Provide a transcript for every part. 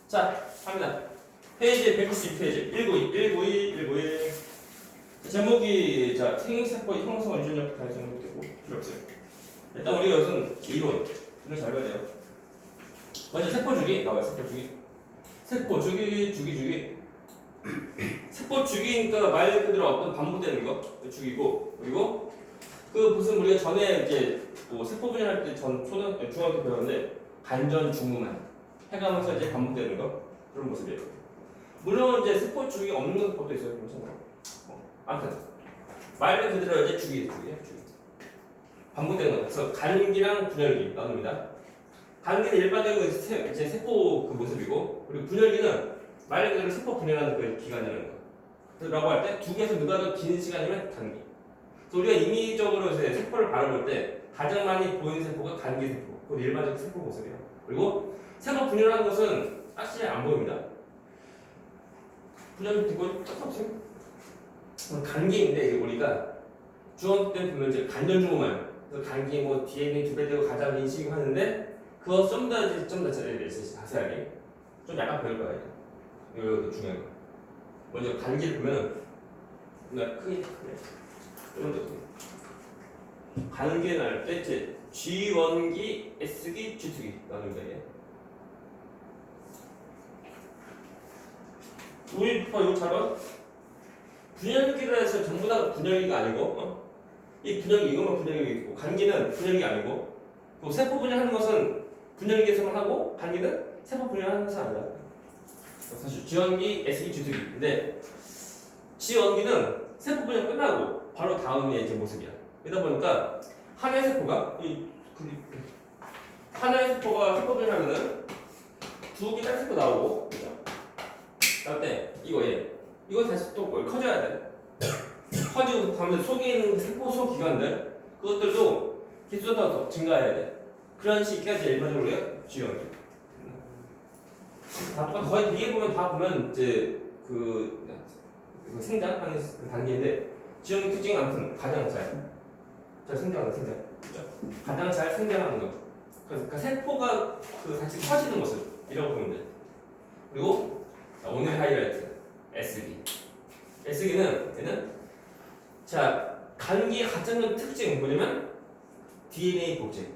자, 갑니다. 페이지 192페이지 192 제목이 자 생생세포의 형성 유전력 가능성 되고 필요 없어요. 일단 우리가 이것은 이론을 잘 봐야 돼요. 먼저 세포주기 나와요. 세포주기 세포주기니까 말 그대로 어떤 반복되는 거 주기고, 그리고 그 무슨 우리가 전에 이제 뭐 세포 분열할 때 중학교 배웠는데 간전 중후만 해가면서 이제 반복되는 거 그런 모습이에요. 물론 이제 세포 주기가 없는 것도 있어요. 괜찮아요. 아무튼 말 그대로 이제 주기 반복되는 거. 그래서 간기랑 분열기 나눕니다. 간기는 일반적으로 이제 세포 그 모습이고, 그리고 분열기는 말 그대로 세포 분열하는 그 기간이라는 거. 라고 할 때 두 개에서 누가 더 긴 시간이면 간기. 그래서 우리가 임의적으로 이제 세포를 바라볼 때 가장 많이 보이는 세포가 간기 세포. 그건 일반적인 세포 모습이에요. 그리고 세포 분열하는 것은 사실 안 보입니다. 분열 되고 똑같이 간기인데, 이게 우리가 중학교 때 보면 이제 간전중후만, 그래서 간기 뭐 DNA 2배 되고 가장 인식을 하는데, 그거 좀 더 자세하게 좀 약간 배울 거예요. 이거 중요한 거. 먼저 간기를 보면 그냥 크게 조금 더 크게. 간기를 나눌 때 이제 G1기, S기, G2기 나눕니다. 우리 이거 잘 봐. 분열기라 해서 전부 다 분열기가 아니고, 이 분열기 이것만 분열기 있고, 간기는 분열기 아니고, 또 세포 분열하는 것은 분열기에서만 하고, 간기는 세포 분열하는 것은 아니다. 사실 G1기, S기, G2기. 근데 G1기는 세포 분열 끝나고 바로 다음에 이제 모습이야. 그러다 보니까 하나의 세포가 세포 분열하면은 두 개 다른 세포 나오고, 그죠? 그다음에 이거 다시 또 커져야 돼. 커지고 다음에 속에 있는 세포 속 기관들 그것들도 개수가 더 증가해야 돼. 그런 식까지 일반적으로 G1기. 다 똑같아. 거의 뒤에 보면 다 보면 이제 그 생장하는 단계인데, G1기 특징은 아무튼 가장 잘 생장하는 그렇죠? 가장 잘 생장하는 거. 그러니까 세포가 그 같이 커지는 모습이라고 보면 돼. 그리고 오늘의 하이라이트 S기는 얘는 자 간기의 가장 큰 특징은 뭐냐면 DNA 복제.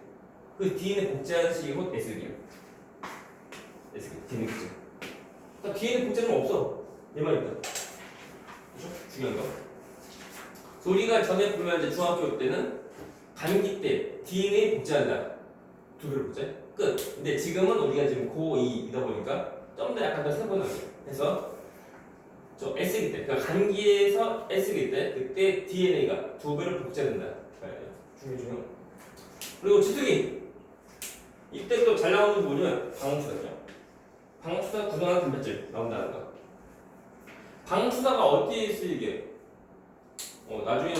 그 DNA 복제하는 식이 곧 S기야. DNA 복제. 그러니까 DNA 복제는 없어. 얘만 있다. 그렇죠? 중요한 거. 그래서 우리가 전에 보면 이제 중학교 때는 간기 때 DNA 복제한다. 두 개를 복제. 끝. 근데 지금은 우리가 지금 고2이다 보니까 좀 더 약간 더 세분하게 해서 저 S기 때, 그러니까 간기에서 S기 때 그때 DNA가 두 배로 복제된다. 중요. 그리고 G2기 이때 또 잘 나오는 부분은 방음수다죠. 방음수다 구성하는 단백질 나온다는 거. 방음수다가 어디에 쓰이게? 나중에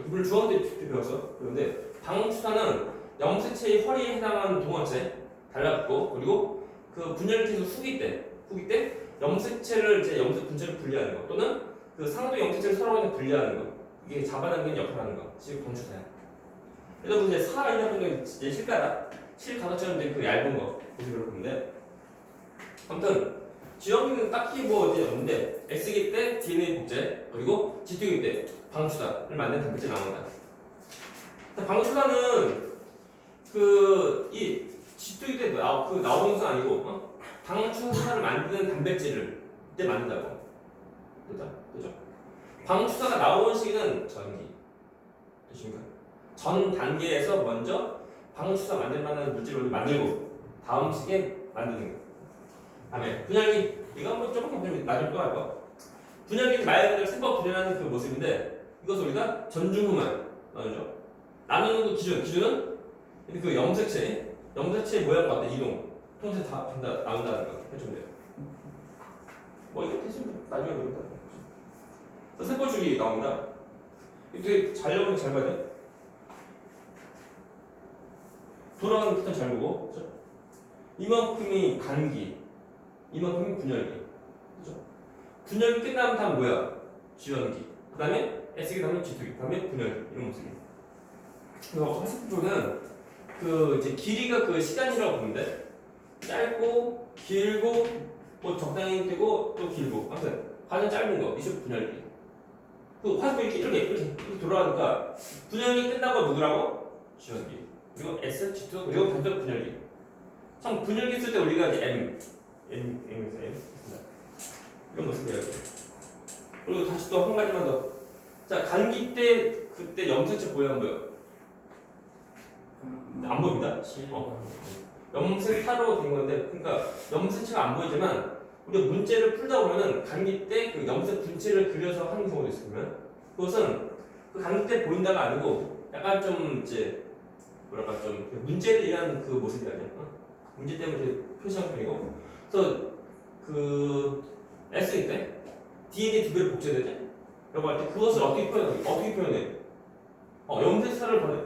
물 중학교 때 배웠어. 그런데 방음수다는 염색체의 허리에 해당하는 동화체 달라붙고, 그리고 그 분열기에서 후기 때 염색체를 이제 염색 분체를 분리하는 거, 또는 그 상도 염색체를 서로 분리하는 거, 이게 잡아당기는 역할을 하는 거, 지금 방출사야. 그래서 이제 살아있는 분들 이제 실가닥처럼 된 그 얇은 거 보시면 보는데, 아무튼 지역은 딱히 뭐 어디 없는데 S기 때 DNA 복제, 그리고 G2기 때 방출사를 만든 단백질 나온다. 방출사는 이 G2기 때 나오는 것은 아니고, 방출사를 만드는 단백질을 이때 만든다고. 그죠? 방출사가 나오는 시기는 전기. 되십니까? 전 단계에서 먼저 방출사 만들 만한 물질을 만들고 다음 시기에 만드는 거. 다음에 분열기. 이거 한번 조금 나중에 또 할 거. 분열기는 말 그대로 세포 분열하는 그 모습인데, 이것을 우리가 전중후만 나누죠. 나누는 그 기준은 그 염색체의 모양과 같은 이동. 평소에 다 나온다는 거 해주면 돼요. 뭐 이거 대신 나중에 배운다. 세포 주기 나옵니다. 이게 잘 나오는 잘 봐야 돼. 돌아가는 패턴 잘 보고, 그렇죠? 이만큼이 간기, 이만큼이 분열기, 그렇죠? 분열기 끝나면 다 뭐야? G1기. 그다음에 S기, 다음에 G2기, 그다음에 분열기 이런 모습이에요. 그래서 세포는 그 이제 길이가 그 시간이라고 보는데, 짧고 길고 뭐 적당히 되고 또 길고 아무튼 가장 짧은 거 이쪽 분열기. 그 화살표 이렇게 돌아가니까 분열기 끝나고 누구라고? 지연기. 그리고 S, G2 그리고 반대 분열기. 참 분열기 쓸 때 우리가 이제 M에서 M 이런 거 쓰게 해야 돼. 그리고 다시 또 한 가지만 더. 자 간기 때 그때 염색체 보여 안 보여? 안 보입니다. 염색사로 된 건데, 그러니까 염색체가 안 보이지만 우리가 문제를 풀다 보면은 간기 때 그 염색 분체를 그려서 하는 경우도 있으면 그것은 그 간기 때 보인다가 아니고 약간 좀 이제 뭐랄까 좀 문제를 위한 그 모습이 아니야. 문제 때문에 표시한 편이고, 그래서 그 S일 때 DNA 두 배로 복제되지? 라고 할 때 그것을 어떻게 표현해? 염색사를 보내.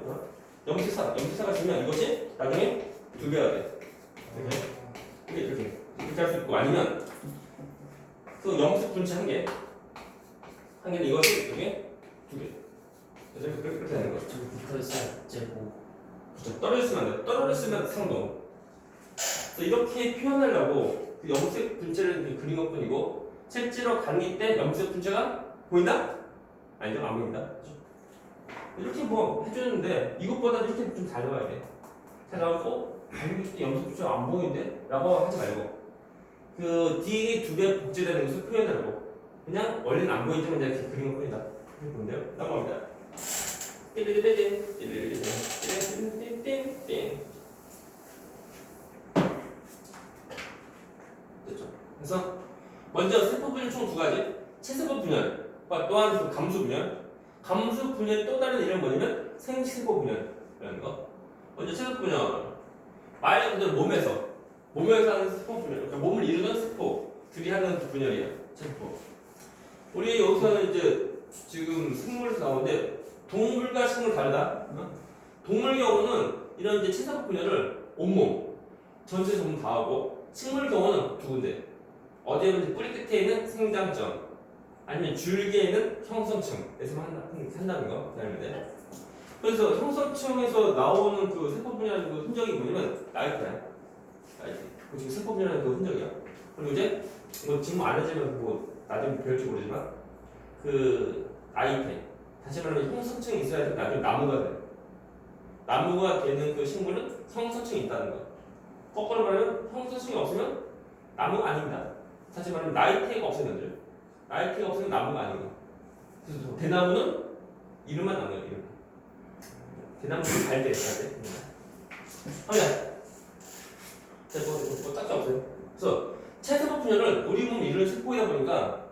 염색사가 있으면 이것이 나중에 두 배가 돼. 이렇게 할 수 있고, 아니면 그 염색 분체 한 개는 이것이 이렇게 두 개. 그래서 그렇게 되는 거죠. 붙어 있어요. 제고. 그렇죠. 떨어졌으면 안 돼. 떨어졌으면 상동. 그래서 이렇게 표현하려고 그 염색 분체를 그린 것뿐이고, 실제로 간기 때 염색 분체가 보인다? 아니죠, 안 보인다. 이렇게 뭐 해주는데 이것보다 이렇게 좀 잘 나와야 돼. 잘 나오고 간기 때 염색 분체가 안 보이는데? 라고 하지 말고 그 DNA 두 배 복제되는 것을 표현하려고 그냥 원래는 안 보이지만 이렇게 그린 것뿐이다. 이렇게 보면 돼요. 넘어갑니다. 됐죠? 그래서 먼저 세포 분열 총 두 가지. 체세포 분열과 또한 그 감수 분열. 감수 분열의 또 다른 이름은 뭐냐면 생세포 분열이라는 거. 먼저 체세포 분열. 말 그대로 몸에서 하는 세포 분열. 그러니까 몸을 이루는 세포들이 하는 그 분열이야. 체세포. 우리 여기서는 이제 지금 생물에서 나오는데 동물과 식물 다르다. 동물 경우는 이런 이제 체세포 분열을 온몸 전체 전부 다 하고, 식물 경우는 두 군데. 어디에 보면 뿌리 끝에 있는 생장점, 아니면 줄기에 있는 형성층에서 한다는 거 알면 돼. 그래서 형성층에서 나오는 그 세포 분열하는 그 흔적이 뭐냐면 나이트야. 그 지금 세포 분열하는 그 흔적이야. 그리고 이제 뭐 지금 안 해지면 뭐 나중에 배울지 모르지만 그 나이테, 다시 말하면 형성층이 있어야 나중에 나무가 돼. 나무가 되는 그 식물은 형성층이 있다는 거. 거꾸로 말하면 형성층이 없으면 나무가 아닙니다. 다시 말하면 나이테가 없으면 나이테가 없으면 나무가 아니고. 그래서 대나무는 이름만 남아요. 이름. 대나무는 잘 돼. 아니야. 뭐 딱히 없어요. 그래서 체세포 분열은 우리 몸 이루는 세포이다 보니까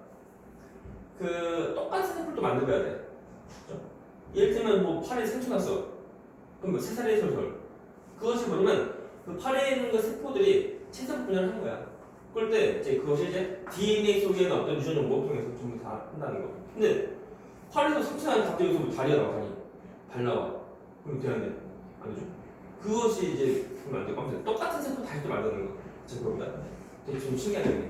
그 똑같은 세포를 또 만들어야 돼. 그렇죠? 예를 들면 뭐 팔에 상처 났어. 그럼 뭐 새살의 솔솔. 그것이 뭐냐면 그 팔에 있는 그 세포들이 체세포 분열을 하는 거야. 그럴 때 이제 그것이 이제 DNA 속에 있는 어떤 유전 정보 통해서 전부 다 한다는 거. 근데 팔에서 상처 나는 갑자기 여기서 뭐 다리가 나와, 발 나와. 그럼 되는데 안 되죠? 그것이 이제 그러면 안 되고, 아무튼 똑같은 세포 다시 또 만드는 거. 제가 그럽니다. 되게 좀 신기한 얘기.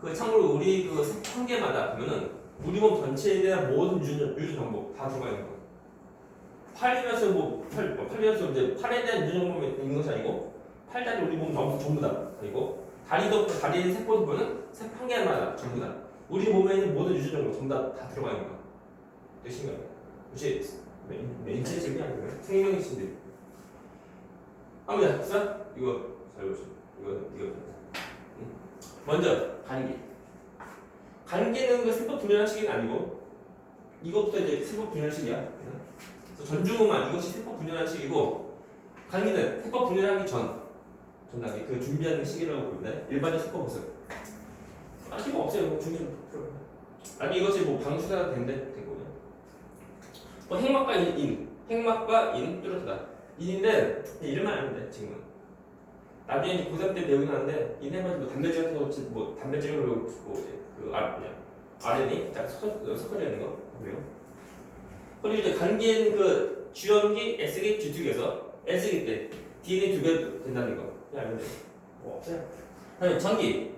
그 참고로 우리 그 세포 한 개마다 보면은 우리 몸 전체에 대한 모든 유전 정보 다 들어가 있는 거. 팔이라서 팔이라서 이제 팔에 대한 유전 정보가 있는 것이 아니고, 팔다리 우리 몸 전부 다. 그리고 다리에 세포도 보면 세포 한 개마다 전부 다. 우리 몸에 있는 모든 유전 정보 전부 다 들어가 있는 거. 되게 신기해요. 혹시 인체적이 아니고요. 생명이신데. 합니다. 자, 이거 잘 보시죠. 이거. 먼저 간기. 간기는 그 세포 분열식이 아니고, 이것부터 이제 세포 분열식이야. 그래서 전주만 이것이 세포 분열식이고, 간기는 세포 분열하기 전하기 그 준비하는 시기라고 부릅니다. 일반적 세포 모습. 필요 없어요. 준비 아니 이것이 뭐 방수사가 되거든요. 뭐 핵막과 인 뚜렷하다. 인인데 이름만 알면 돼. 지금은 나중에 이제 고3 때 배우긴 하는데, 인해만 뭐 단백질 같은 거, 뭐 단백질로 그 RNA 딱 섞어져 있는 거 그래요. 그리고 이제 간기엔 그 주연기 S기 G2에서 S기 때 DNA 두 배 된다는 거 알면 돼. 뭐 없어요. 그다음에 전기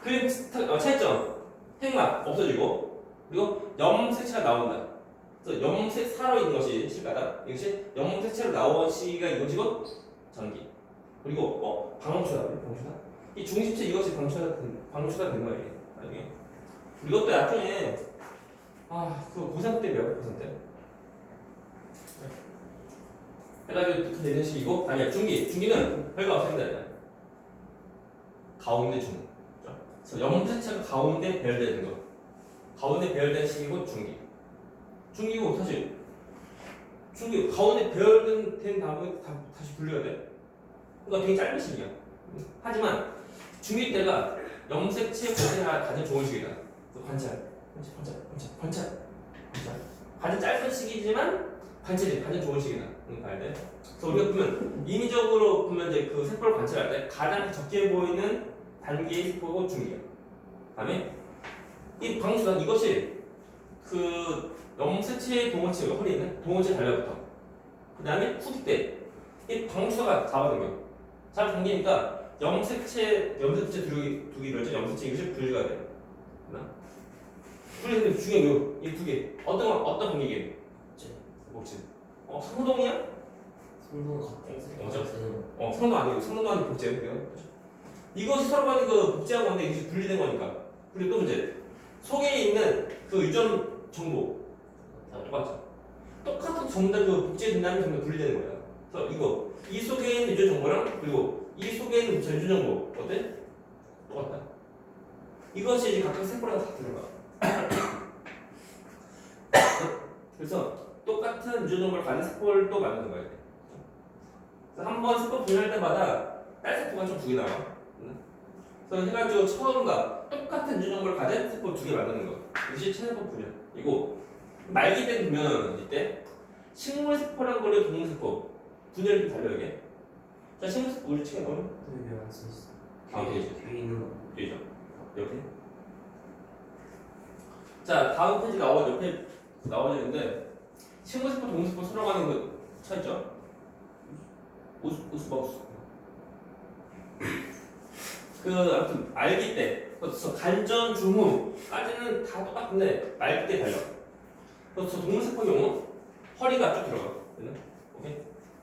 그림 차이점, 핵막 없어지고, 그리고 염색체가 나온다. 그래서 염색사로 있는 것이 실가다. 이것이 염색체로 나온 시기가 이것이고 전기. 그리고 방음초다. 이 중심체 이것이 방출가 된 거예요. 나중에. 이것도 나중에 그 고3 때 몇 퍼센트? 해가지고 되는 식이고 아니야 중기는 별거 없습니다. 가운데 중. 그래서 염색체가 가운데 배열되는 거. 가운데 배열된 식이고 중기고 사실 중기 가운데 배열된 다음에 다시 분류해야 돼. 그러니까 되게 짧은 식이야. 하지만 중기 때가 염색체 관찰 가장 좋은 식이다. 관찰. 가장 짧은 시기지만 관찰이 가장 좋은 시기다. 봐야 돼. 그래서 우리가 보면 인위적으로 보면 이제 그 세포를 관찰할 때 가장 적게 보이는 단계의 세포고 중기야. 그다음에 이 방수단 이것이 그 염색체의 동호체가 허리에 있는 동호체 달려붙어. 그다음에 후기 때 이 방수가 잡아당겨. 잡아당기니까 염색체 두개 멸자 염색체 이것이 분리가 돼. 분리되는 중요한 이두 개. 어떤 관계게? 목체. 상동이야? 성동 갑자기 상동 아니고 상동도 아니고 복제예요. 이것이 서로 간에 그 복제한 건데 이것이 분리된 거니까. 그리고 또 이제 속에 있는 그 유전 정보 똑같죠. 똑같은 전부 다그 복제된다면 전부 분리되는 거야. 그래서 이 속에 있는 유전 정보랑 그리고 이 속에 있는 유전 정보 어때? 똑같다. 이것이 이제 각각 세포랑 다 들어가. 그래서 똑같은 유전 정보를 가진 세포를 또 만드는 거야. 한 번 세포 분열할 때마다 딸 세포가 좀 두 개 나와. 그래서 해가지고 처음과 똑같은 유전 정보를 가진 세포 두 개 만드는 거. 이것이 체세포 분열. 이거 말기 때 보면 이때 식물 세포랑 거리 동물 세포 분열이 달려 이게. 자 식물 세포 우리 책에 보면 왜안 써있어? 뒤에 있는 거 뒤죠. 옆에. 자 다음 페이지 옆에 나와있는데 식물 세포 동물 세포 서로 가는 거 차있죠? 우스바우스. 아무튼 말기 때 그래서 간전 주무까지는 다 똑같은데 말기 때 달려. 그래서 동물 세포 경우 허리가 쭉 들어가. 오케이.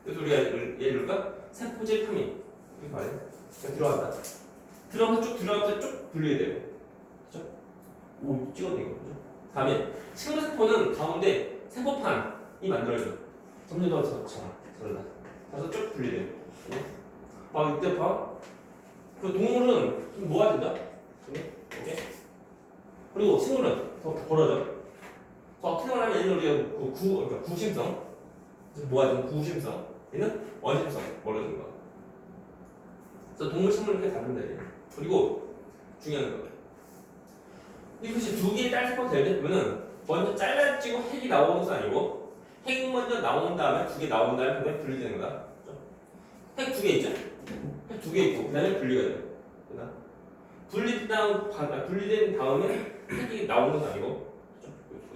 그래서 우리가 예를 들까 세포질 파민 이렇게 말해. 들어간다. 들어가서 쭉 들어가서 쭉 분리해야 돼요. 그렇죠? 오 찍었네 이거. 그죠? 다음에 식물 세포는 가운데 세포판이 만들어져. 점점 더 저런다. 그래서 쭉 분리돼. 이때 봐. 그 동물은 좀 모아진다. 오케이. 그리고 식물은 더 벌어져. 더 어떻게 말하면 얘는 우리가 그러니까 구심성, 모아진 구심성, 얘는 원심성 벌어지는 거. 그래서 동물 식물 이렇게 다른다. 그리고 중요한 거. 이것이 두 개의 딸 세포가 되려면 먼저 잘라지고 핵이 나오는 것은 아니고 핵이 먼저 나온 다음에 두 개 나온 다음에 그다음에 분리되는 거다. 핵 두 개 있죠? 핵 두 개 있고 그다음에 분리가 돼요. 분리된 다음에 핵이 나오는 것은 아니고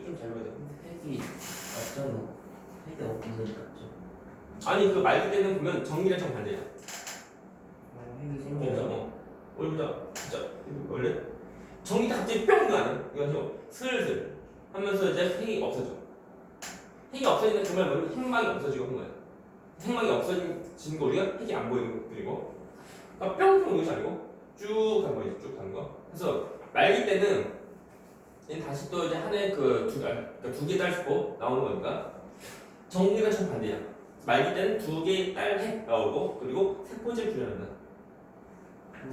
좀 잘 봐야 돼. 핵이 맞잖아. 핵이 없으니까 좀 아니 그 말기 때는 보면 정리랑 정반대야. 핵이 생겨서 우리 보자. 진짜 원래 정리 다 갑자기 뿅 이거 아니야? 이거 아니고 슬슬 하면서 이제 핵이 없어져. 핵이 없어지는 정말 뭐냐면 핵막이 없어지고 한 거야. 핵막이 없어진 거 우리가 핵이 안 보이는 것들이고 그러니까 뿅뿅 이것이 아니고 쭉 가는 거지. 쭉 가는 거. 그래서 말기 때는 다시 또 이제 한 해 두 개 딸 세포 나오는 거니까 정리가 정반대야. 말기 때는 두 개의 딸 핵 나오고 그리고 세포질 분열한다.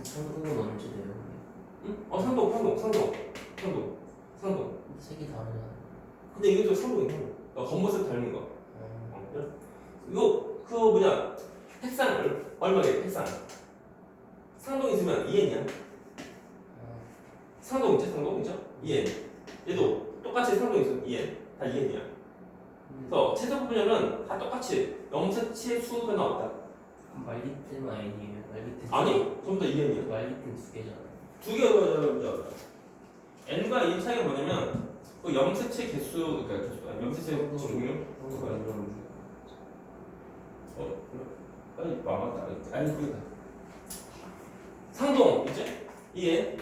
성동은 언제 돼요? 응? 상동. 색이 다르잖아. 근데 이게 또 상동이야. 검은색 닮은 거. 이거 그거 뭐냐? 핵상 얼마게? 핵상. 상동 있으면 2n이야. 상동 있지? 상동 있죠? 2n. 얘도 똑같이 상동 있으면 2n. 다 2n이야. 그래서 채소 분열은 다 똑같이 염색체 수가 나왔다. 말기 때는 아니에요. 말기 때 아니? 전부 다 2n이야. 말기 때는 두 개잖아. 두 개가 n과 2 차이가 뭐냐면 그 염색체 개수 그러니까 염색체 종류 빨리 맞다. 아니 그거다. 상동 있지? 2n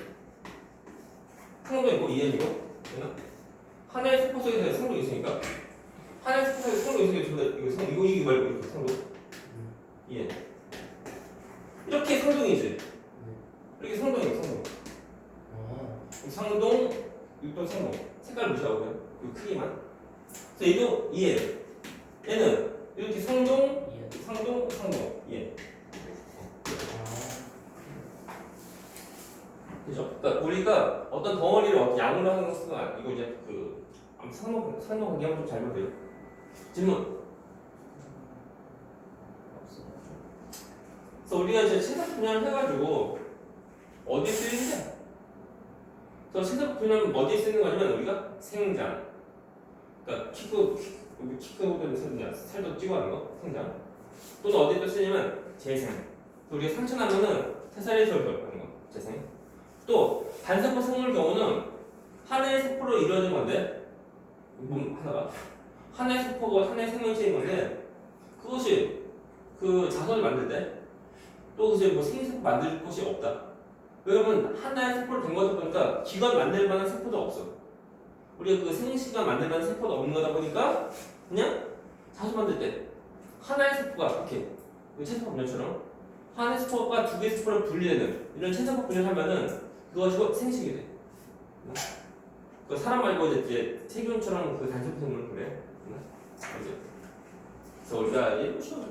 상동 있고 2n이고 하나의 세포 속에 상동이 있으니까 하나의 세포 속에 상동이 있으니까 이거 말고 이거 상동 2n 이렇게 상동이지. 이게 상동이에요, 상동. 상동, 6번 상동. 색깔 무시하고 그냥 이 크기만. 그래서 얘도 이해. 얘는 이렇게 상동, 예. 상동, 상동. 이해. 그죠? 그러니까 우리가 어떤 덩어리를 어떤 양으로 하는 것은 이거 이제 그 아무튼 상동 관계하면 좀 잘못돼요. 질문. 그래서 우리가 이제 친석 분열 해가지고 어디에 쓰이는지. 그래서 친석 분열은 어디에 쓰는 거냐면 우리가 생장. 그러니까 키크보다는 생장. 살도 찍어하는 거 생장. 또는 어디에 또 쓰냐면 재생. 우리가 상처 나면은 태살에서 하는 거 재생. 또 단세포 생물 경우는 하나의 세포로 이루어진 건데 하나가 하나의 세포가 하나의 생명체인 건데 그것이 그 자손을 만들 때 또 이제 뭐 생세포 만들 곳이 없다. 왜냐면 하나의 세포로 된 거다 보니까 기관 만들 만한 세포도 없어. 우리가 그 생시간 만들 만한 세포도 없는 거다 보니까 그냥 자손 만들 때 하나의 세포가 이렇게 체세포 분열처럼 하나의 세포가 두 개의 세포로 분리되는 이런 체세포 분열을 하면은 그거 가지고 생식이 돼. 그 사람 말고 이제 세균처럼 그 단세포 생물을 그래. 그래서 우리가 얘는 쉬워져.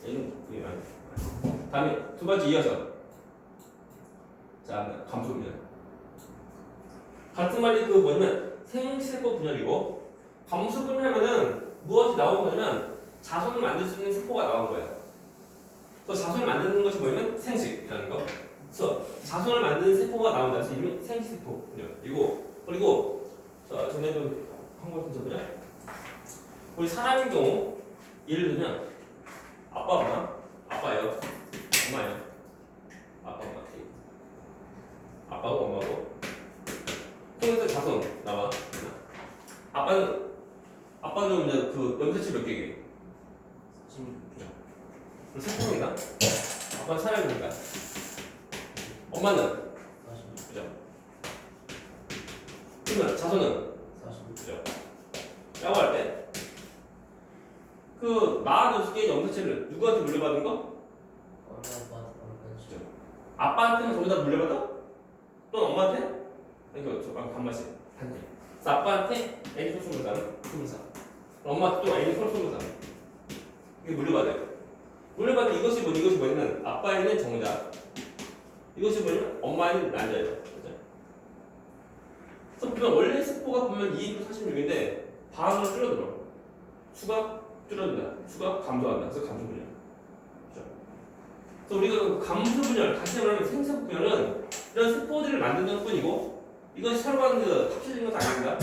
얘는 이게 아니야. 다음에 두 번째 이어서 자 감소 분열. 같은 말이 그 뭐냐면 생세포 분열이고 감소 분열하면은 무엇이 나온 거냐면 자손을 만들 수 있는 세포가 나온 거야. 그래서 자손을 만드는 것이 뭐냐면 생식이라는 거. 그래서 자손을 만드는 세포가 나온다. 그래서 이름이 생세포 분열이고 그리고 자 전에도 한번 보자. 우리 사람의 경우 예를 들면 아빠 엄마 아빠예요 엄마예요 아빠 엄마 아빠고 엄마고 통해서 자손 나와 아빠는 이제 그 염색체 몇 개게 16개 세포입니다. 아빠는 사람이니까 엄마는 그죠? 그러면 자손은 46. 라고 할 때 그 46개의 염색체를 누구한테 물려받은 거? 아빠한테는 전부 다 물려받아? 또는 엄마한테? 이거 저 반반씩 한테. 그래서 아빠한테 N 소수 분산, 분산. 엄마한테 또 N 소수 분산. 이게 물려받아요. 물려받은 이것이 뭐냐면 아빠에는 정자. 이것이 뭐냐면 엄마에는 난자예요. 그죠? 그래서 보면 원래 세포가 보면 2 46인데 반으로 줄어들어. 수가 줄어든다. 수가 감소한다. 그래서 감소 분열. 그렇죠? 그래서 우리가 그 감소 분열, 다시 말하면 생세포 분열은 이런 세포들을 만드는 뿐이고 이것이 서로 간에 합쳐진 것도 아닙니다.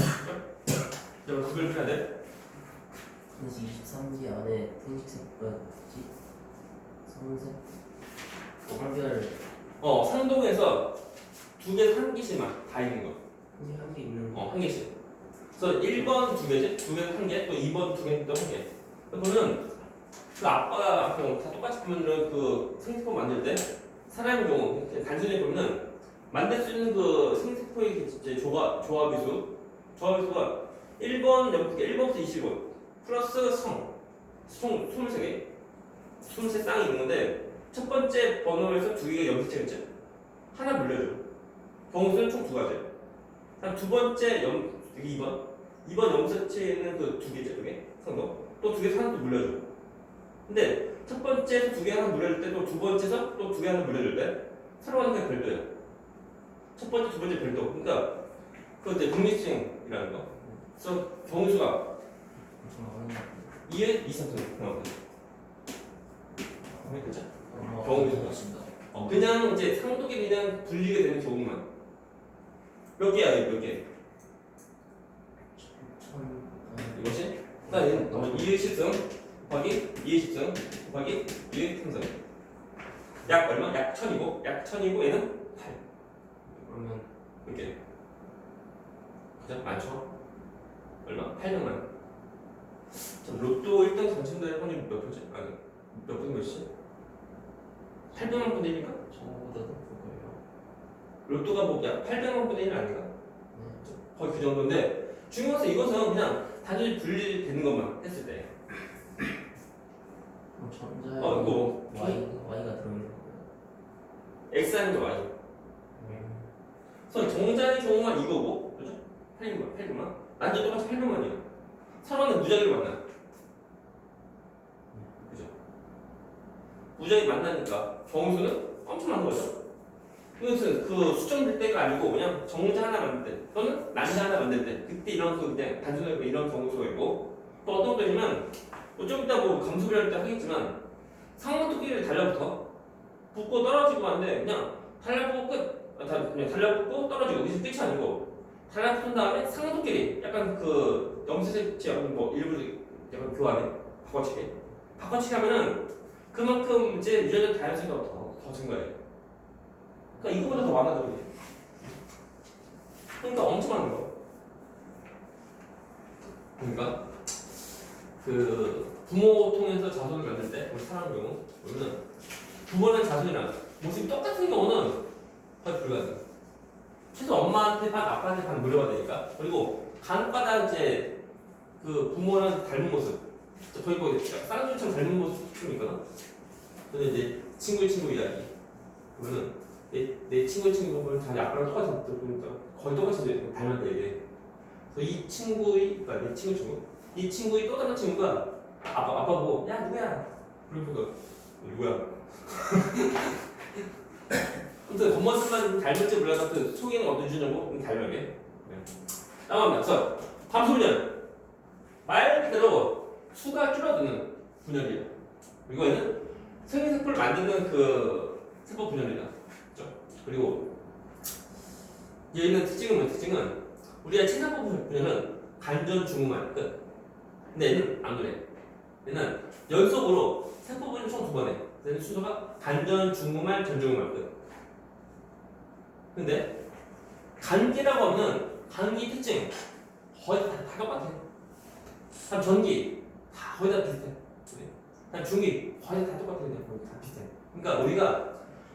그렇죠? 구별을 해야 돼. 23기 안에 생식세포가 성세? 한별 상동에서 두 개, 한 개씩만 다 있는 거. 한개 있는 거. 한 개씩. 그래서 1번 두 개지, 두 개는 한 개, 또 2번 두 개는 또 한 개. 보면 그 아빠가 경우 다 똑같이 보면은 그 생세포 만들 때 사람의 경우 이렇게 단순히 보면은 만들 수 있는 그 생세포의 이제 조합비수가 1번 염색계 1번부터 20번 플러스 총 23개 23쌍이 있는 건데 첫 번째 번호에서 두 개가 염색체겠죠? 하나 물려줘. 경우수는 총 두 가지. 한 두 번째 2번 염색체에는 그 두 개죠, 두 개 상도. 또 두 개에서 하나 또 물려줘. 근데 첫 번째에서 두 개 하나 물려줄 때 또 두 번째에서 또 두 개 하나 물려줄 때 서로 하는 게 별도예요. 첫 번째, 두 번째 별도. 그러니까 그거 이제 독립성이라는 거. 그래서 경우수가 2에 2, 3등 나오거든요. 그죠? 경우수가. 그냥 이제 상독이 그냥 분리게 되는 경우만. 몇 개야, 몇 개? 이것이? 그러니까 2의 10승 곱하기 2의 10승 곱하기 2의 3승. 약 얼마? 약 1000이고, 약 1000이고 얘는 8. 그러면 몇 개? 그죠? 많죠? 얼마? 800만. 로또 1등 당첨될 확률 몇 프로지? 아니, 몇 분인 것이지? 800만 분의 1인가? 저보다 높을 거예요. 로또가 뭐 약 800만 분의 1 아닌가? 거의 그 정도인데 중요한 것은 이것은 그냥 단순히 분리되는 것만 했을 때 그럼 전자에 이거 Y가 들어있는 거예요. S 하는 게 맞아. 그래서 정자의 경우만 이거고, 그죠? 800만, 800만. 난도 똑같이 800만이야. 서로는 무작위로 만나. 그죠? 무작위 만나니까 경우수는 엄청 많은 거죠. 그것은 그 수정될 때가 아니고 그냥 정자 하나 만들 때 또는 난자 하나 만들 때 그때 이런 그 그냥 단순하게 이런 경우수가 있고 또 어떤 때냐면 좀 이따 뭐 감소비할 때 하겠지만 상관토끼를 달라붙어 붙고 떨어지고 하는데 그냥 달라붙고 그냥 달라붙고 떨어지고 여기서 끝이 아니고 달라붙은 다음에 상관토끼리 약간 그 염색체 뭐 일부 약간 교환해 바꿔치기 하면은 그만큼 이제 유전자 다양성이 더 증가해. 그러니까 이거보다 더 많아져 이게. 그러니까 엄청 많은 거. 그러니까 그 부모 통해서 자손을 만들 때 우리 사람 경우 우리는 부모랑 자손이랑 모습이 똑같은 경우는 거의 불가능. 최소 엄마한테 반 아빠한테 반 물려봐야 되니까. 그리고 간혹가다 이제 그 부모랑 닮은 모습 거의 쌍둥이처럼 닮은 모습 좀 있거든. 근데 이제 친구 이야기 그러면은 내 친구를 자기 아빠랑 똑같이 보니까 거의 똑같이 닮았다 이게. 그래서 이 친구의 그러니까 내 친구 이 친구의 또 다른 친구가 아빠 보고 야 누구야? 그러니까 누구야? 아무튼 겉모습만 닮을지 몰라도 그 속에는 어떤 유전자고 닮을게. 다음합니다. 그래서 함수분열 말 그대로 수가 줄어드는 분열이에요. 이거는 생리세포를 만드는 그 세포 분열이다. 그리고 얘는 특징은 우리가 체세포 분열은 간전 중후만 끝. 근데 얘는 안 그래. 얘는 연속으로 세포 분열 총 2번 해. 얘는 순서가 간전 중후말 전중후말 끝. 근데 간기라고 하면 간기 특징 거의 다 똑같아. 한 전기 다 거의 다 비슷해. 한 중기 거의 다 똑같아. 거의 다 비슷해. 그러니까 우리가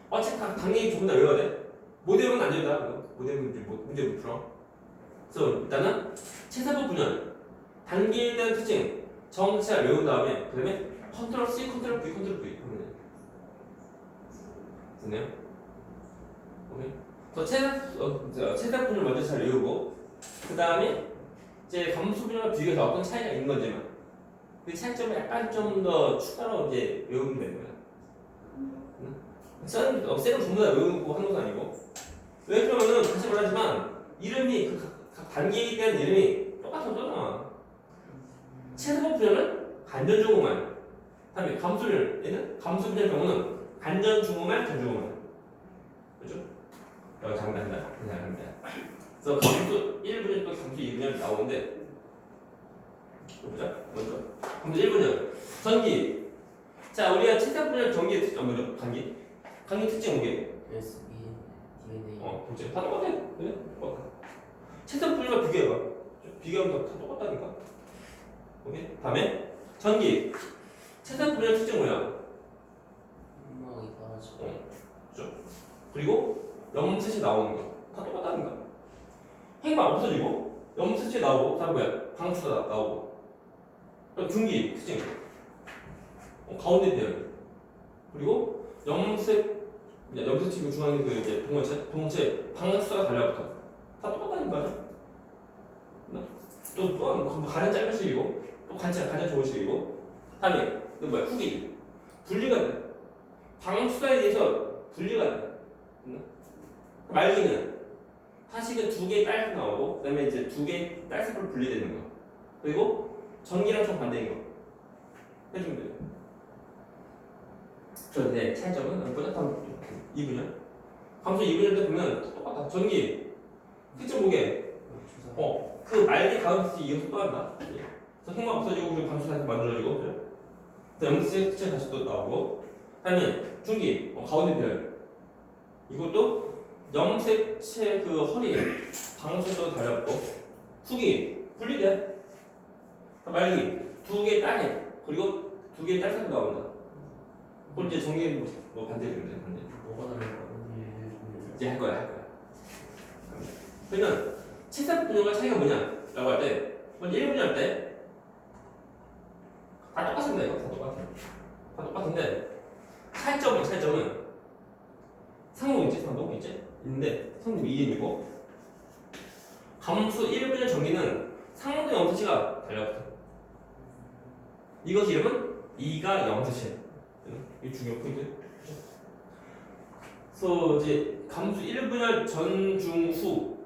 어차피 당연히 조금 더 외워야 돼. 모델은 안 된다. 모델은 문제 못 풀어. 그래서 일단은 체세포 분열, 단계에 대한 특징, 정체를 외운 다음에 그다음에 컨트롤 C, 컨트롤 V, 컨트롤 V 하면 돼. 됐네요? 오케이. 그래서 체세포 분열 먼저 잘 외우고 그 다음에 이제 감소 분열과 비교해서 어떤 차이가 있는 건지만 그 차이점을 약간 좀 더 추가로 이제 외우면 되는 거야. 셀은 전부 다 외우고 하는 건 아니고 왜 그러면은 다시 말하지만 이름이 각 단계에 대한 이름이 똑같잖아. 체세포 분열은 간전 중후말 다음에 감소분열 얘는 감소분열 경우는 간전 중후말 전중후말 그죠? 여기 장난이다 그래서 감소 1분열 또 감소 2분열 나오는데 보자 먼저 감소 1분열 전기 자 우리가 체세포 분열 전기의 특징 뭐죠? 간기 특징 뭐게? USB, DNA. 그렇지. 다 똑같아. 그래? 체세포 분열과 비교해봐. 비교하면 다 똑같다니까. 오케이. 다음에 전기. 체세포 분열 특징 뭐야? 음악이 빨라지고. 그렇죠. 그리고 염색이 나오는 거. 다 똑같다니까. 핵만 없어지고 염색이 나오고 다음 뭐야? 방수가 나오고. 그럼 중기 특징. 가운데 대열. 그리고 염색체 중앙에 그 이제 동체 방수가 달라붙어. 다 똑같다니까. 또 가장 짧은 식이고 또 가장 좋은 식이고. 다음에 그 뭐야? 후기. 분리가 돼. 방수가에 대해서 분리가 돼. 말기는 하식은 2개의 딸색 나오고 그다음에 이제 2개의 딸색으로 분리되는 거. 그리고 전기랑 좀 반대인 거. 해주면 돼요. 네, 차이점은 보다 2분열. 감소 2분열 때 보면 똑같다. 전기 특징 뭐게? 그 말기 가운데서 이어서 또 한다. 그래서 핵만 없어지고 그리고 감소 다시 만들어지고 그죠? 염색 특징 다시 또 나오고. 다음에 중기 가운데 별. 이것도 염색체 그 허리 방수도 달렸고. 후기 분리돼. 말기 2개의 딸핵 그리고 2개의 딸색도 나온다. 그걸 이제 정리 뭐 반대되는데 반대. 뭐가 다른가? 이제 할 거야. 그러면 체세포 분열과 차이가 뭐냐라고 할 때, 먼저 1분열 할 때 다 똑같습니다. 이거 다 똑같은데 차이점은 상동 있지? 상동 있지? 있는데 상동 2n이고 감수 1분의 전기는 상동 염색체가 달려붙어. 이것 이름은 2가 염색체. 이게 중요한 포인트. 그래서 이제 감수 1분열 전중후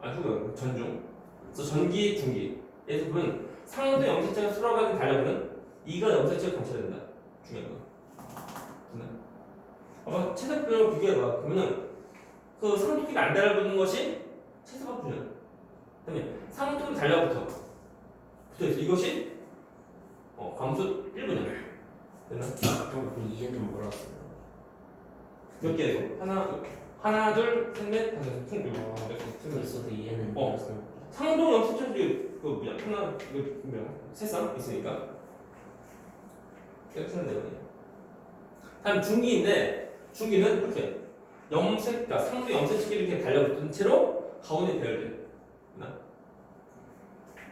후 전중. 그래서 전기 중기에서 보면 상도 염색체가 서로 간에 달려보는 2가 염색체가 관찰된다. 중요한 거. 됐나? 아마 채석분열 비교해봐. 그러면은 그 상도끼리 안 달라붙는 것이 채석과 분열. 그다음에 상도끼리 달려붙어. 붙어있어. 이것이 감수 1분열. 됐나? 그 이해는 뭐라고 써요? 몇 개에서? 하나, 둘, 셋, 넷, 다섯, 총 그래서도 이해는 어. 뭐라고 써요? 상동 염색체들이 그 뭐냐 하나 그 뭐야 세쌍 있으니까 쓰는 내용이에요. 다음 중기인데 중기는 이렇게 그러니까 상동 염색체끼리 이렇게 달려붙은 채로 가운데 배열돼.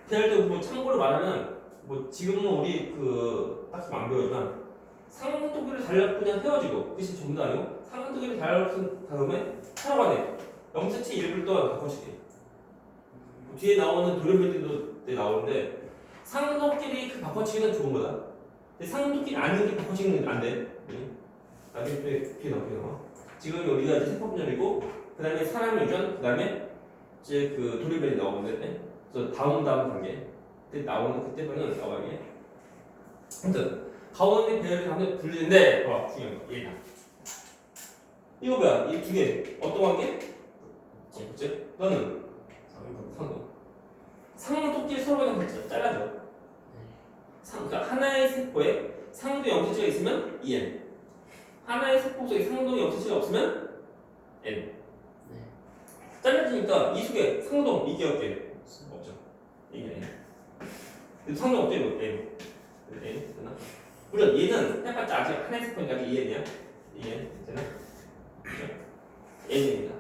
배열되고 뭐 참고로 말하면 뭐 지금은 우리 그 딱히 안 배우지만 상동끼리 달려붙으면 헤어지고 그것이 전부 다 아니고 상동끼리 달려붙은 다음에 차로 간에 염색체 일부를 또 바꿔치기. 뒤에 나오는 도련변 때 나오는데 상도끼리 그 바꿔치기는 좋은 거다. 근데 상도끼리 아닌 게 바꿔치기는 안 돼. 나중에 뒤에 나와. 지금 우리가 이제 세포분열이고 그 다음에 사람 유전 그 다음에 이제 그 도련변이 나오는데 그래서 다음 단계 그때 나오는 그때부터는 나와야 돼. 아무튼 가운데 배열이 가운데 분리는데 중요한 거 얘다. 이거 뭐야? 이 두 개 어떤 관계? 그치? 너는 상도끼리 서로 간에 잘라줘. 그러니까 하나의 세포에 상도 염색체가 있으면 EN, 하나의 세포 속에 상동 염색체가 없으면 N. 네. 잘라지니까 이 속에 상동 이게 없게 없죠. 이게 N. 상동 없죠 이거 N. N 되나? 물론 얘는 해봤자 아직 하나의 세포니까 아직 EN이야. EN 되나? N입니다.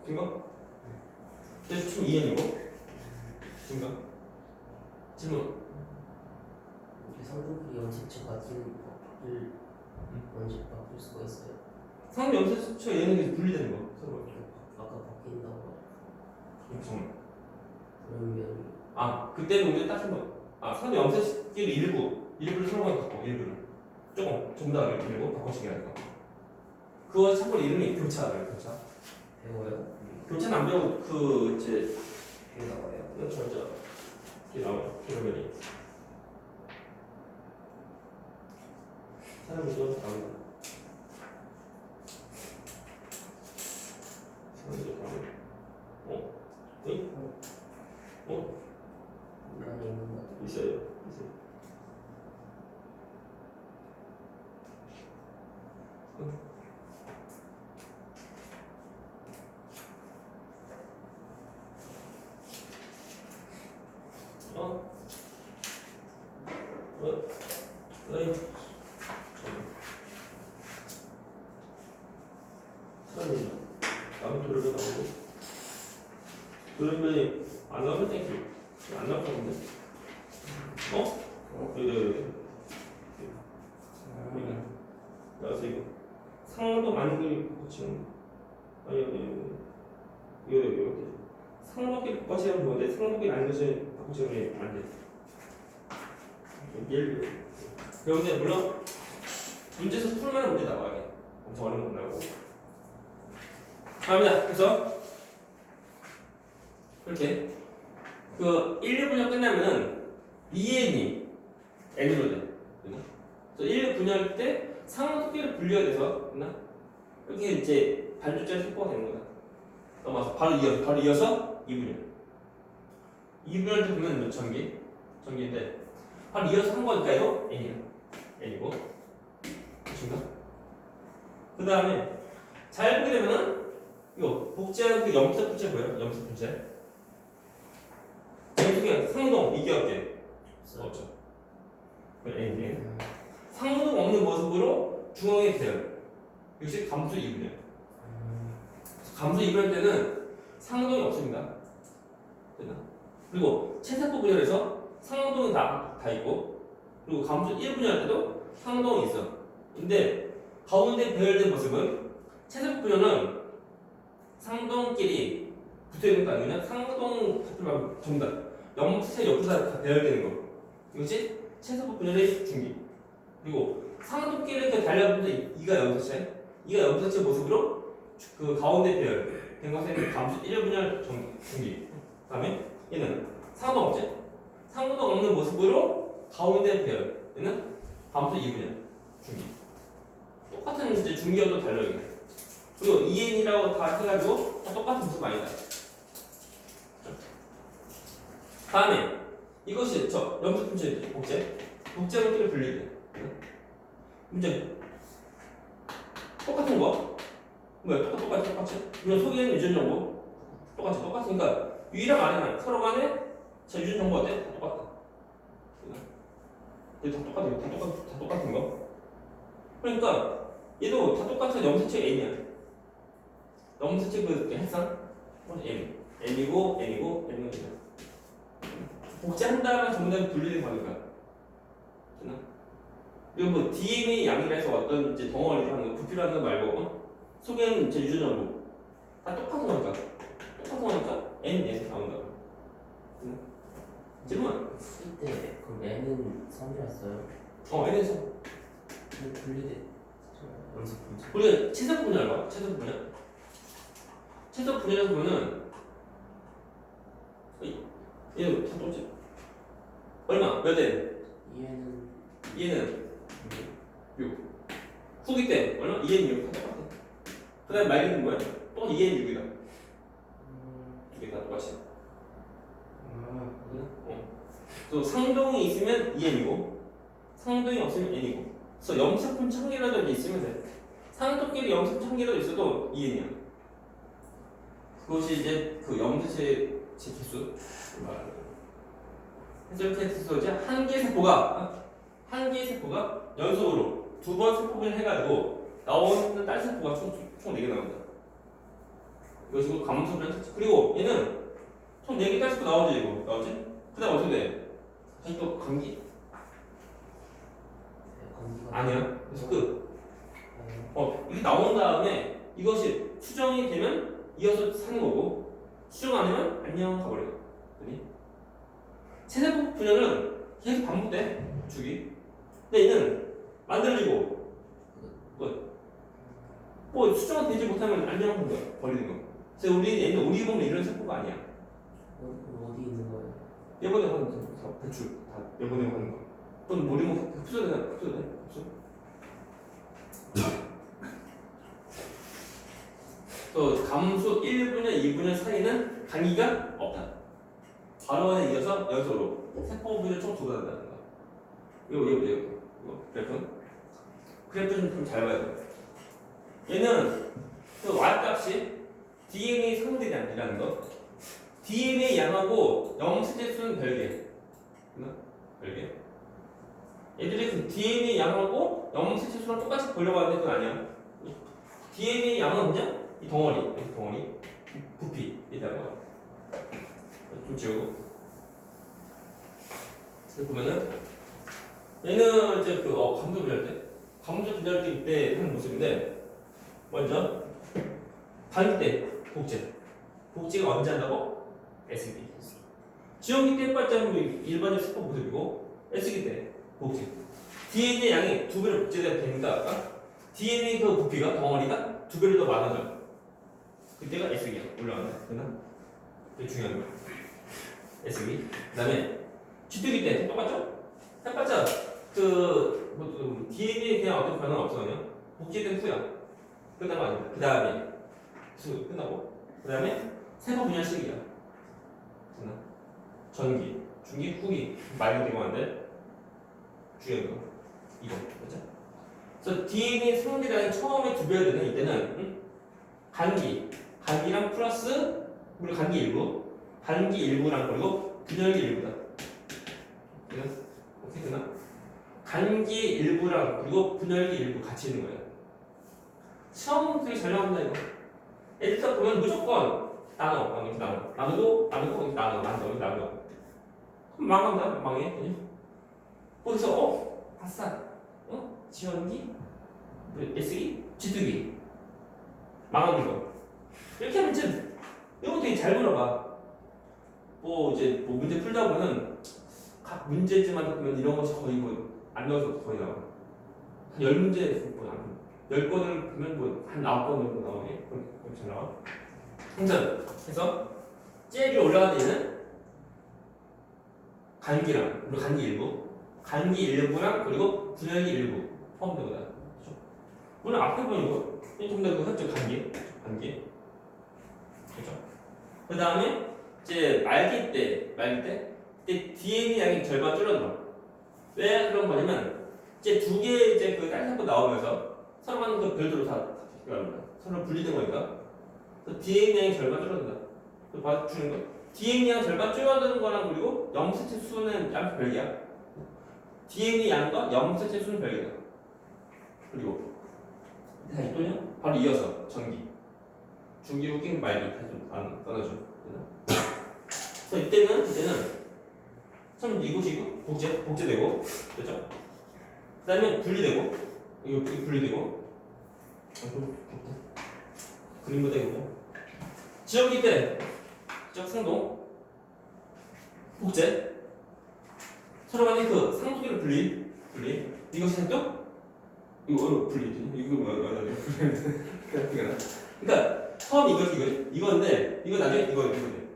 된가? 그래서 총 2n이고 증가? 질문. 상도끼리 염색체가 바뀔 언제 바뀔 수가 있어요? 상도 염색체 얘는 분리되는 거 서로. 아까 바뀐다고 잠깐만. 그러면 그때는 우리가 딱 한번 상도 염색끼리 일부를 서로 간에 바꿔 일부를 조금 전부 다 일부 바꿔치기 하니까 그거 참고로 이름이 교차예요. 교차. 배워요? 교차는 안 배우고 그 이제 배우 나와요? 저 이렇게 나와요. 그러면이 사람이 좀 다르다. 사람이 좀 다르다. 인간이 있는 것 같아요. 있어요. 사람이 남은 도련변 나오고 도련변이 안 나오면 땡큐. 안 나올 건데. 여기. 나와서 이거 상도 많은 걸 붙이는 아니 이렇게 상도끼리 바꿔치기하면 좋은데 상도끼리 아닌 것을 바꿔치기하면 안 돼. 예를 들어 그런데 물론 문제에서 풀만한 문제 나와야 돼. 엄청 어려운 건 나오고 갑니다. 그래서 이렇게 그 1, 2분열 끝나면은 2n이 n으로 돼. 그래서 1 분열 때 상도끼리 분리가 돼서 이렇게 이제 반주짜리 세포가 되는 거야. 넘어서 바로 이어서 2분열. 2분열 때 보면 전기인데 바로 이어서 한 거니까요. n이고 그렇습니까? 그 다음에 잘 보게 되면은 이거 복제한 그 염색 분체 보여요? 염색 분체. 염색이 상동 이기엽게 없죠. N. 상동 없는 모습으로 중앙에 배열. 역시 감수 2분열. 감수 2분열 때는 상동이 없습니다. 되나? 그리고 채세포 분열에서 상동이 다 있고 그리고 감수 1분열 때도 상동이 있어. 근데 가운데 배열된 모습은 채색 분열은 상동끼리 붙어있는 거 아니냐? 상동 같은 전부 다 염체 옆에서 다 배열되는 거. 이것이 채색 분열의 중기. 그리고 상동끼리 이렇게 달려붙는 이가 염사체. 이가 염사체 모습으로 그 가운데 배열 된 것에 감수 1분열 중기. 그 다음에 얘는 상동 없지? 상동 없는 모습으로 가운데 배열. 얘는 감수 2분열 중기. 똑같은 이제 중기여도 달려있네. 그리고 EN이라고 다 해가지고 다 똑같은 모습 아니다. 다음에 이것이 저 염수 분체 복제. 복제물끼리 분리돼. 문제 똑같은 거 뭐야? 똑같이 그냥 소개는 유전 정보 똑같으니까 유일한 말에는 서로 간에 자 유전 정보 어때? 다 똑같다. 이게 다 똑같은 거. 그러니까 얘도 다 똑같은 염수체 N이야. 염수체 그 핵상 N이고 N이고 복제한 다음에 전부 다 분리된 거니까. 그리고 뭐 DNA 양이라 해서 어떤 이제 덩어리를 하는 거, 부피라는 거 말고 속에는 제 유전 정보 다 똑같은 거니까 N에서 나온다. 질문. 쓸때 그럼 N은 성이었어요? N에서 분리돼. 연습 분체. 우리가 채석 분열 봐. 채석 분열에서 보면은 얘는 다 똑같지. 얼마? 몇 N? 얘는 6. 후기 때 얼마? 2N 6 똑같아. 그 다음에 말기는 뭐야? 또 2N 6이다. 이게 다 똑같이. 또 상동이 있으면 2N이고 상동이 없으면 N이고. 그래서 염색분 1000개라도 있으면 돼. 상동끼리 염색 1000개라도 있어도 2N이야. 그것이 이제 그 염색체 개수 말하는 거야. 해설체 개수죠. 한 개의 세포가 연속으로 2번 세포분을 해가지고 나오는 딸 세포가 총 4개 나온다. 이것이고 감소를 그리고 얘는 총 4개 딸 세포 나오지. 그 다음 어떻게 돼? 다시 또 감기? 아니야. 그래서 이렇게 나온 다음에 이것이 수정이 되면 이어서 사는 거고 수정 안 하면 안녕 가버려. 체세포 분열은 계속 반복돼. 주기. 근데 얘는 만들어지고 뭐 수정이 되지 못하면 안녕한 거야. 버리는 거. 그래서 얘는 우리 몸에 이런 세포가 아니야. 어디 있는 거예요? 내보내고 하는 거. 배출 다 내보내고 하는 거. 또는 우리 몸 흡수되나? 흡수. 또 감수 1분열, 2분열 사이는 단위가 없다. 바로에 이어서 연속으로 세포 분열 총 2가 된다는 거. 이거 그래프 좀 잘 봐야 돼. 얘는 그 Y값이 DNA 상대량이라는 거. DNA 양하고 염색체 수는 별개. 얘들이 그 DNA 양하고 염색체 수랑 똑같이 보려고 하는데 그건 아니야. DNA 양은 그냥 이 덩어리, 부피 이라는 거. 좀 지우고. 그래서 보면은 얘는 이제 감소 분열 때 하는 모습인데 먼저 단기 때 복제가 언제 한다고? S기. 지원기 때 빨자는 일반적 세포 모습이고 S기 때 복제. DNA 양이 2배로 복제되니까 DNA 그 부피가 덩어리가 2배로 더 많아져. 그때가 S기야. 올라간다. 됐나? 이게 중요한 거야. S기. 그 다음에 G뜨기 때 똑같죠? 해봤자 DNA에 대한 어떤 변화는 없어 그냥 복제된 후야. 끝난 거 아닙니다. 그 다음에 끝나고 그 다음에 세포 분열 시기야. 전기, 중기, 후기 말이 되고 하는데 중요한 거 이거 맞죠? 그래서 DNA 상대량이 처음에 2배가 되는 이때는 간기랑 플러스 우리 간기 일부랑 그리고 분열기 일부다. 어떻게 되나? 간기 일부랑 그리고 분열기 일부 같이 있는 거예요. 시험 되게 잘 나온다 이거. 애들 보면 무조건 나누고 나눠. 그럼 망한다 망해. 거기서 아싸 지원기, S기, G뜨기 망하는 거. 이렇게 하면 이제 이거 되게 잘 물어봐. 뭐 이제 뭐 문제 풀다 보면은 각 문제지만 보면 이런 것이 거의 뭐 안 나와서 거의 나와. 한 10문제 뭐 10건을 보면 뭐 한 9건 정도 나오게 그렇게 잘 나와. 그래서 젤이 올라가는 데는 간기랑 그리고 간기 일부, 간기 일부랑 그리고 분열기 일부 포함되거든. 그렇죠? 물론 앞에 보는 거 좀 더 그렇죠. 간기. 그렇죠? 그 다음에 이제 말기 때 DNA 양이 절반 줄어들어. 왜 그런 거냐면 이제 두 개 이제 그 딸 사고 나오면서 서로만 그 별도로 다 서로 분리된 거니까 DNA 양이 절반 줄어든다. 그 봐주는 거. DNA 양 절반 줄어드는 거랑 그리고 염색체 수는 양 별개야. DNA 양과 염색체 수는 별개다. 그리고 다시 또요. 바로 이어서 전기. 중기, 후기, 말기 다시 안 떠나죠. 그래서 이때는 처음 이곳이고 복제되고, 그렇죠? 그다음에 분리되고, 이거 분리되고, 그림보다 이거 지역이 때, 지역 상동, 복제, 서로 간에 그 상수기를 분리, 이것이 상동, 이거 분리지, 이거 뭐야? 그러니까 처음 이건데 이거 나중에 이거네.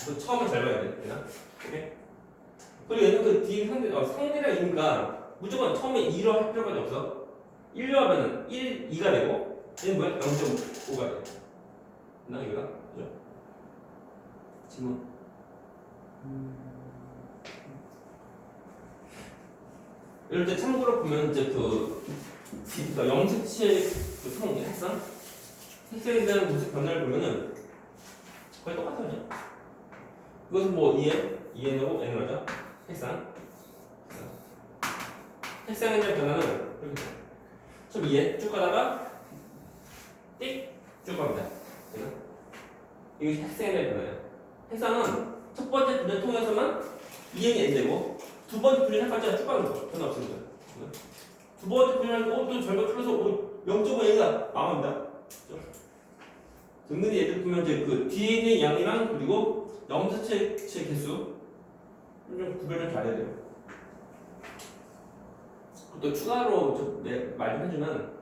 그 처음에 잘 봐야 돼. 되나? 오케이. 그리고 얘는 그 뒤에 상대가 있으니까 무조건 처음에 2로 할 필요가 없어. 1로 하면은 2가 되고 얘는 뭐야? 0.5가 돼. 나 이거다. 그죠? 질문. 이럴 때 참고로 보면 이제 염색체 핵산 색색에 대한 모습 변화를 보면은 거의 똑같아요. 이것은 뭐 EN하고 N을 하자. 핵상에 대한 변화는 이렇게 좀 쭉 가다가 띡쭉 갑니다. 이게 핵상에 대한 변화예요. 핵상은 첫 번째 분열 통해서만 EN이 N되고 두 번째 분열까지 쭉 가는 거 변화 없습니다. 두 번째 분열은 또 절반 줄여서 0.5N이다 망합니다. 등근히 예를 보면 이제 그 DNA 양이랑 그리고 염색체 개수 좀 구별을 잘해야 돼요. 또 추가로 말 좀 해주면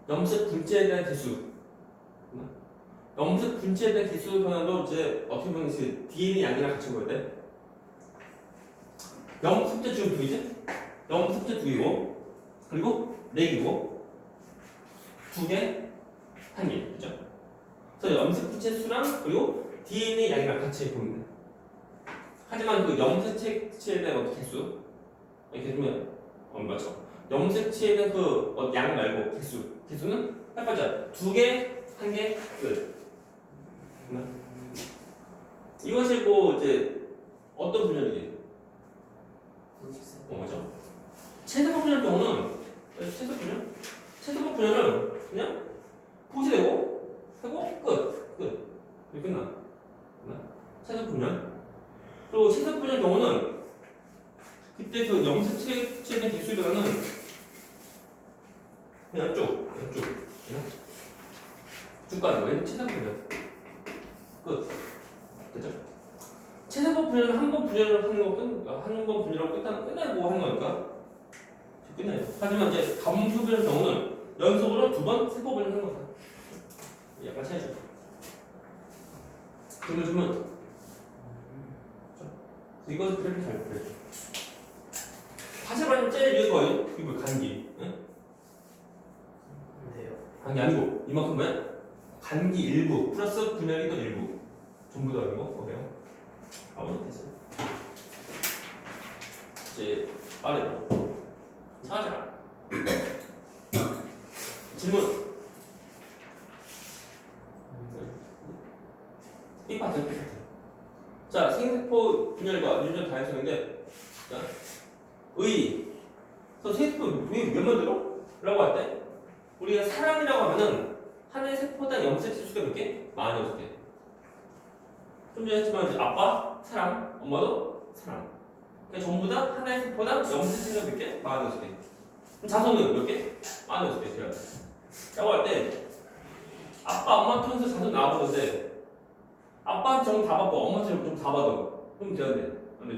염색 분체에 대한 개수, 염색 분체에 대한 개수 변화도 이제 어떻게 보면 이제 DNA 양이랑 같이 보여야 돼. 염색체 지금 2이지? 염색체 2이고 그리고 4개고 2개, 1개, 그죠? 그래서 염색 분체 수랑 그리고 DNA 양이랑 같이 보면 돼. 하지만 그 염색체에 대한 개수 이렇게 보면 맞죠? 염색체에 대한 그 양 말고 개수는 헷갈려. 2개, 1개, 끝. 이것이 뭐 이제 어떤 분열이지? 맞죠? 채소법 분열 경우는 채소법 분열은 그냥 포시되고 하고 끝. 이렇게 끝나. 채소법 분열. 또 채소법 분열 경우는 그때 그 염색체에 대한 개수에 변화는 그냥 쭉 가는 거예요. 채소법 분열. 끝. 됐죠? 채소법 분열은 한 번 분열을 한 번 분열하고 끝나고 하는 거니까 끝나요. 하지만 이제 감수 분열 경우는 연속으로 2번 세포 분열을 하는 거다. 약간 차이죠. 그러면 이것을 그렇게 잘 그려줘. 다시 말하면 제일 이거예요. 이거 간기. 응? 네요. 간기 아니고 이만큼 뭐야? 간기 일부 플러스 분열이 더 일부 전부 다 아니고 뭐예요? 아무것도 됐어요. 이제 아래로 찾아라. 질문. 이 파트. 자, 생세포 분열과 유전 다양성인데, 자, 생세포 왜 만들어? 라고 할 때, 우리가 사람이라고 하면은 하나의 세포당 염색체 수가 몇 개? 46개. 좀 전에 했지만 이제 아빠, 사람, 엄마도 사람. 그러니까 전부 다 하나의 세포당 염색체가 몇 개? 46개. 그럼 자손은 몇 개? 46개. 라고 할 때, 아빠 엄마한테 자주 나와보는데 아빠한테 정답 다 받고 엄마한테 좀 다 받아. 그럼 돼야 돼.